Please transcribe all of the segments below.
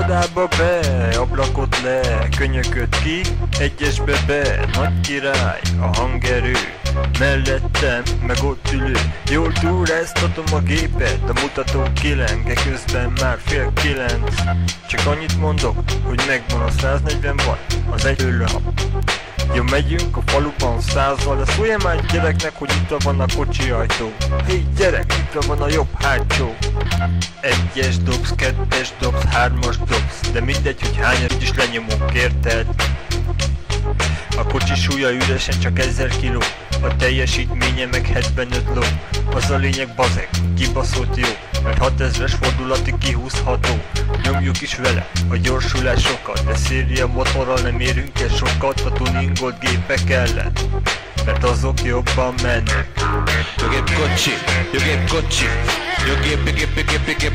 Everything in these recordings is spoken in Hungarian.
Irodába be, ablakot le, könyököt ki, egyesbe be, nagy király, a hangerő, mellettem, meg ott ülő. Jól túráztatom a gépet, a mutató kilenge, közben már fél 9. Csak annyit mondok, hogy megvan a 140 watt, az egy ülőhap. Jó, megyünk a faluban 100-val, de szólja már gyereknek, hogy itt van a kocsi ajtó. Hé gyerek, itt van a jobb hátsó. 1-es dobsz, 2-es dobsz, 3-as dobsz, de mindegy, hogy hányat is lenyomunk, érted? A kocsi súlya üresen csak 1000 kiló, a teljesítménye meg 75 ló. Az a lényeg, bazeg, kibaszott jó, mert 6000-es fordulatig kihúzható. Nyomjuk is vele a gyorsulásokat, de széria motorral nem érünk el sokat a tuningolt gépek ellen, mert azok jobban mennek. Jó gép kocsi, jó gép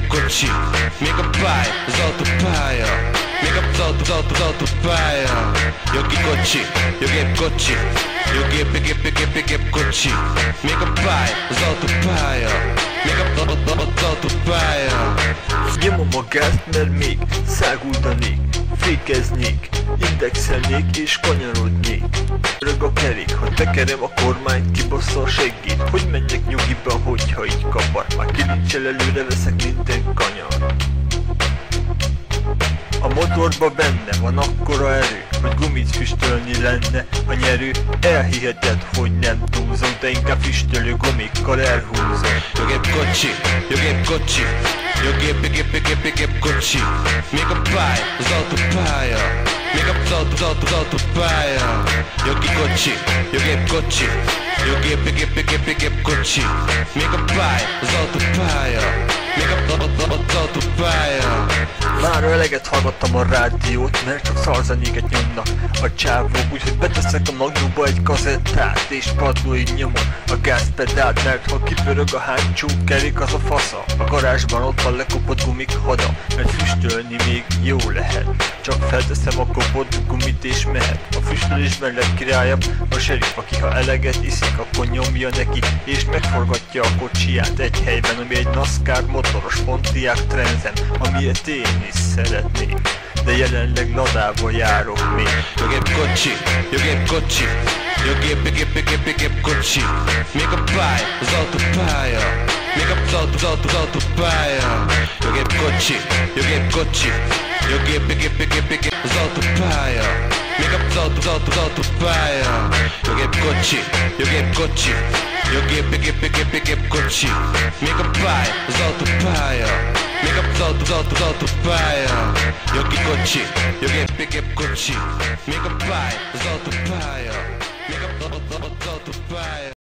kocsi. Még a pálya, az autópálya, még az autópálya. Jó kocsi, jó gép kocsi, jó gép kocsi. Még a pálya, az autópálya, még az autópálya. Nyomom a gázt, mert még száguldanék, fékeznék, indexelnék és kanyarodnék. Rög a kerék, ha tekerem a kormányt, kibassza a seggét, hogy menjek nyugiba, hogyha így kapar. Már kilincsel előre veszek minden kanyar. A motorba benne van akkora erő, hogy gumit füstölni lenne a nyerő. Elhiheted, hogy nem túlzom, de inkább füstölő gumikkal elhúzom. Jó gép kocsi, jó gép kocsi. Még a pálya, az autópálya, még az autópálya. Jó kocsi, jó gép kocsi, jó gép kocsi. Még a pálya, az autópálya, még az autópálya. Már eleget hallgattam a rádiót, mert csak szarzenéket nyomnak a csávók, úgyhogy beteszek a magnumba egy kazettát, és padlóig nyomom a gázpedált, mert ha kipörög a hátsó kerék, az a fasza. A garázsban ott a lekopott gumik hada, mert füstölni még jó lehet. Csak felteszem a kopott gumit és mehet. A füstölésben lett királyabb a serif, aki ha eleget iszik, akkor nyomja neki, és megforgatja a kocsiját egy helyben, ami egy NASCAR motoros Pontiac Trenzem, amilyet én is szeretnék, de jelenleg Ladába járok még. Jó gép kocsi, jó gép kocsi. Még a pálya, az autópálya, még az autópálya. Jó gép kocsi, jó gép az autópálya, még az autópálya. Jó gép kocsi, jó gép kocsi. Még a pálya, az autópálya, még az autópálya. Jó kocsi, jó gép kocsi. Még a pálya, az autópálya, még az autópálya.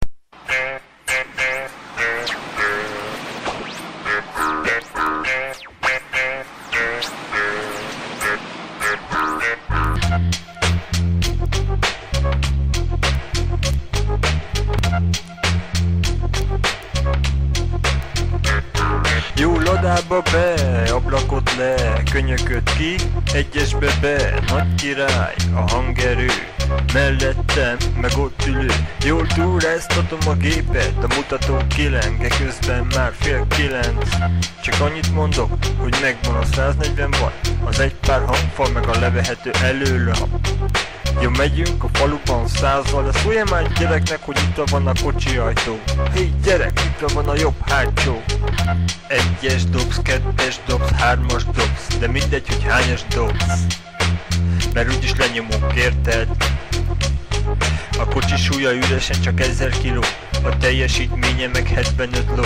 Jó, Ladába be, ablakot le, könyököt ki, egyesbe be, nagy király, a hangerő, mellettem, meg ott ülő. Jól túráztatom a gépet, a mutató kilenge, közben már fél 9. Csak annyit mondok, hogy megvan a 140 watt, az egy pár hangfal, meg a levehető előlap. Jó, megyünk a faluban 100-val, de szólja már gyereknek, hogy itt van a kocsi ajtó. Hé gyerek, itt van a jobb hátsó. 1-es dobsz, 2-es dobsz, 3-as dobsz, de mindegy, hogy hányas dobsz, mert úgyis lenyomunk, érted? A kocsi súlya üresen csak 1000 kiló, a teljesítménye meg 75 ló.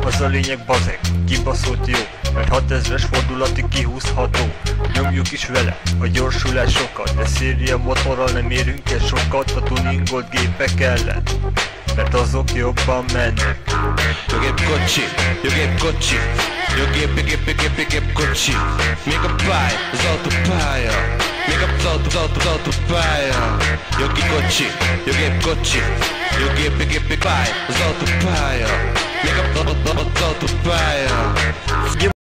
Az a lényeg, bazeg, kibaszott jó, mert 6000-es fordulatig kihúzható. Nyomjuk is vele a gyorsulásokat, de széria motorral nem érünk el sokat a tuningolt gépek ellen, mert azok jobban mennek. Jó gép kocsi, jó gép kocsi. Még a pálya, az autópálya, még az autópálya. Jó kocsi, jó gép pálya, az autópálya, még az autópálya.